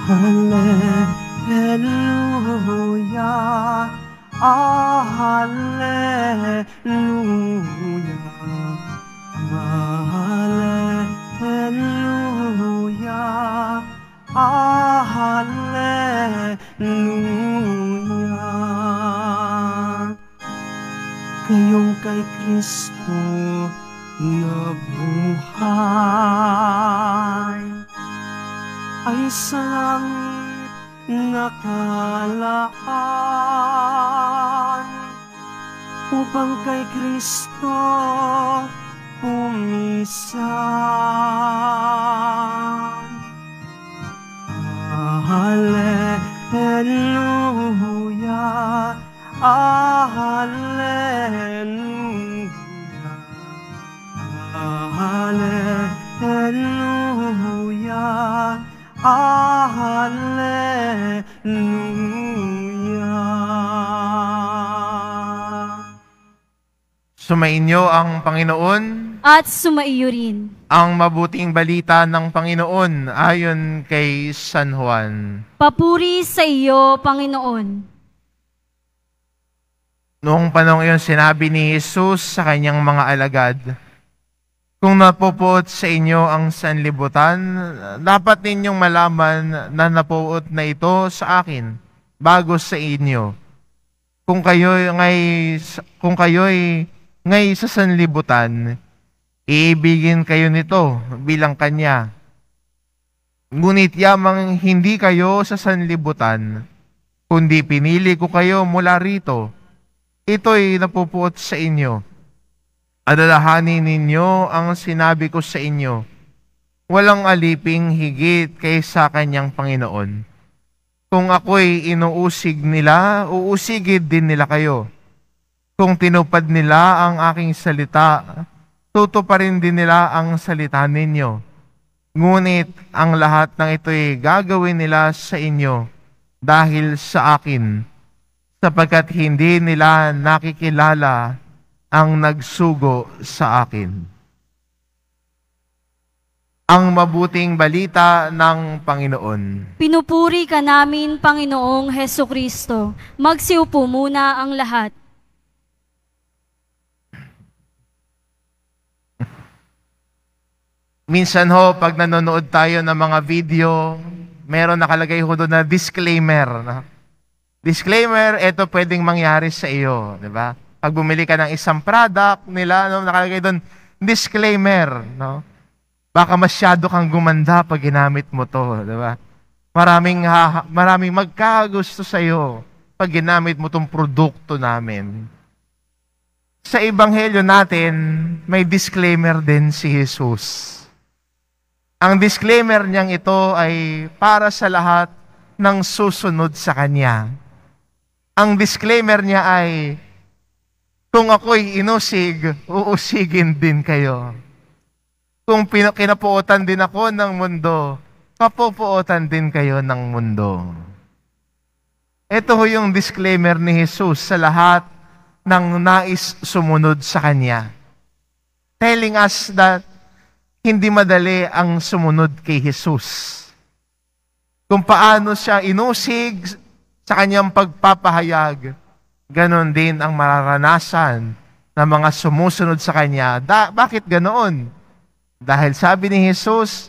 Hallelujah, hallelujah, hallelujah, hallelujah. Ngayong kay Kristo nabuhay ay sa langit nakalaan upang kay Kristo pumisan. Hallelujah, hallelujah, hallelujah, hallelujah. Sumainyo ang Panginoon at sumaiyo rin ang mabuting balita ng Panginoon ayon kay San Juan. Papuri sa iyo, Panginoon. Noong panahon iyon, sinabi ni Jesus sa kanyang mga alagad, "Kung napupuot sa inyo ang sanlibutan, dapat ninyong malaman na napuot na ito sa akin bago sa inyo. Kung kayo'y ngay sa sanlibutan, iibigin kayo nito bilang kanya. Ngunit yamang hindi kayo sa sanlibutan, kundi pinili ko kayo mula rito, ito'y napupuot sa inyo. Alalahanin ninyo ang sinabi ko sa inyo, walang aliping higit kaysa kanyang Panginoon. Kung ako'y inuusig nila, uusigid din nila kayo. Kung tinupad nila ang aking salita, tutuparin din nila ang salita ninyo. Ngunit ang lahat ng ito'y gagawin nila sa inyo dahil sa akin, sapagkat hindi nila nakikilala ang nagsugo sa akin." Ang mabuting balita ng Panginoon. Pinupuri ka namin, Panginoong Hesukristo. Magsiupo muna ang lahat. Minsan ho, pag nanonood tayo ng mga video, meron nakalagay ho doon na disclaimer. Disclaimer, ito pwedeng mangyari sa iyo, di ba? Pag bumili ka ng isang product nila, nakalagay doon, disclaimer, no? Baka masyado kang gumanda pag ginamit mo to, di ba? Maraming magkagusto sa iyo pag ginamit mo tong produkto namin. Sa ebanghelyo natin, may disclaimer din si Jesus. Ang disclaimer niyang ito ay para sa lahat ng susunod sa Kanya. Ang disclaimer niya ay, kung ako'y inusig, uusigin din kayo. Kung kinapuotan din ako ng mundo, kapupuotan din kayo ng mundo. Ito ho yung disclaimer ni Jesus sa lahat ng nais sumunod sa Kanya. Telling us that hindi madali ang sumunod kay Jesus. Kung paano siya inusig sa kanyang pagpapahayag, ganon din ang mararanasan ng mga sumusunod sa Kanya. Bakit ganoon? Dahil sabi ni Jesus,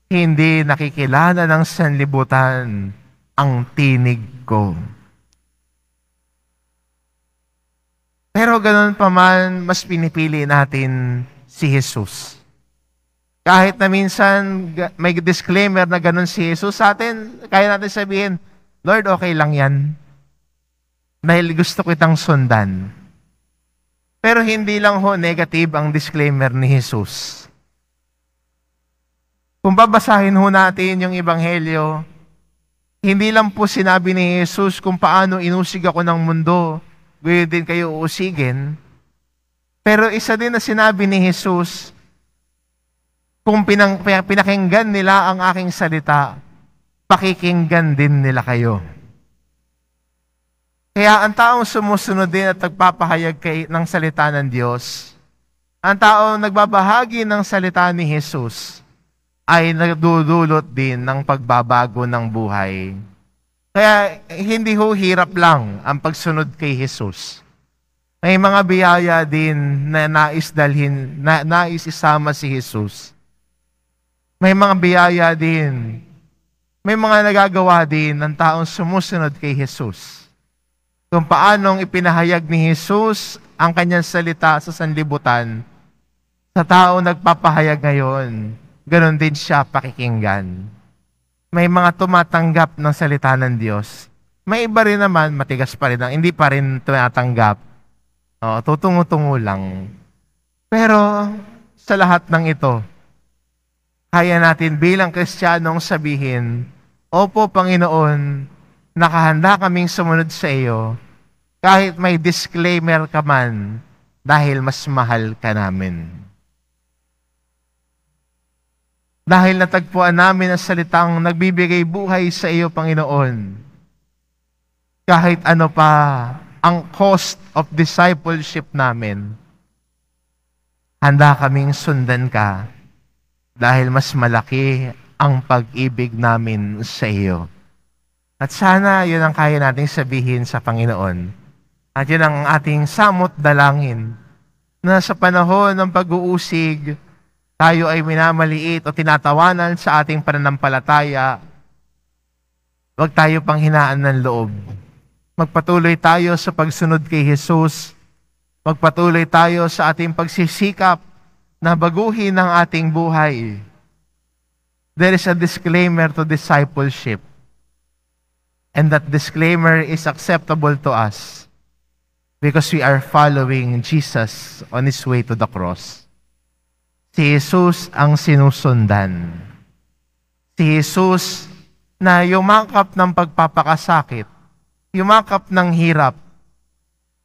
hindi nakikilala ng sanlibutan ang tinig ko. Pero ganoon pa man, mas pinipili natin si Jesus. Kahit na minsan may disclaimer na ganun si Jesus sa atin, kaya natin sabihin, Lord, okay lang yan. Dahil gusto kitang sundan. Pero hindi lang ho negative ang disclaimer ni Jesus. Kung babasahin ho natin yung ebanghelyo, hindi lang po sinabi ni Jesus kung paano inusig ako ng mundo, gayon din kayo uusigin. Pero isa din na sinabi ni Jesus, kung pinakinggan nila ang aking salita, pakikinggan din nila kayo. Kaya ang taong sumusunod din at nagpapahayag ng salita ng Diyos, ang taong nagbabahagi ng salita ni Jesus, ay nagdudulot din ng pagbabago ng buhay. Kaya hindi ho hirap lang ang pagsunod kay Jesus. May mga biyaya din na nais isama si Jesus. May mga biyaya din, may mga nagagawa din ng taong sumusunod kay Jesus. Kung paanong ipinahayag ni Jesus ang kanyang salita sa sanlibutan, sa taong nagpapahayag ngayon, ganon din siya pakikinggan. May mga tumatanggap ng salita ng Diyos. May iba rin naman, matigas pa rin, hindi pa rin tumatanggap. Tutungo-tungo lang. Pero sa lahat ng ito, kaya natin bilang Kristiyanong sabihin, Opo, Panginoon, nakahanda kaming sumunod sa iyo, kahit may disclaimer ka man, dahil mas mahal ka namin. Dahil natagpuan namin ang salitang nagbibigay buhay sa iyo, Panginoon, kahit ano pa ang cost of discipleship namin, handa kaming sundan ka dahil mas malaki ang pag-ibig namin sa iyo. At sana yun ang kaya nating sabihin sa Panginoon. At yun ang ating samot dalangin na sa panahon ng pag-uusig, tayo ay minamaliit o tinatawanan sa ating pananampalataya. Huwag tayo panghinaan ng loob. Magpatuloy tayo sa pagsunod kay Jesus. Magpatuloy tayo sa ating pagsisikap na baguhin ang ating buhay. There is a disclaimer to discipleship. And that disclaimer is acceptable to us because we are following Jesus on His way to the cross. Si Jesus ang sinusundan. Si Jesus na yumakap ng pagpapakasakit, yumakap ng hirap,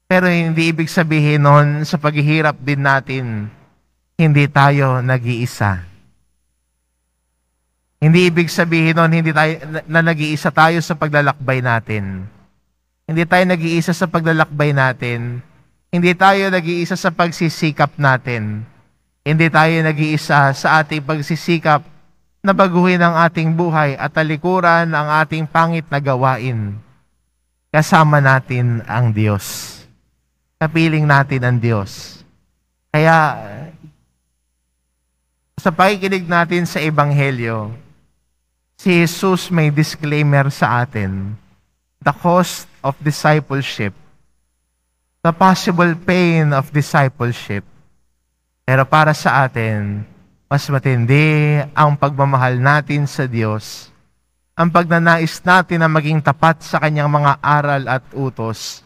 pero hindi ibig sabihin noon sa paghihirap din natin, hindi tayo nag-iisa. Hindi ibig sabihin noon na nag-iisa tayo sa paglalakbay natin. Hindi tayo nag-iisa sa paglalakbay natin. Hindi tayo nag-iisa sa pagsisikap natin. Hindi tayo nag-iisa sa ating pagsisikap na baguhin ang ating buhay at talikuran ang ating pangit na gawain. Kasama natin ang Diyos. Kapiling natin ang Diyos. Kaya, sa pakikinig natin sa Ebanghelyo, si Jesus may disclaimer sa atin. The cost of discipleship. The possible pain of discipleship. Pero para sa atin, mas matindi ang pagmamahal natin sa Diyos, ang pagnanais natin na maging tapat sa Kanyang mga aral at utos,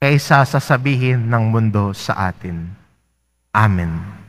kaysa sasabihin ng mundo sa atin. Amen.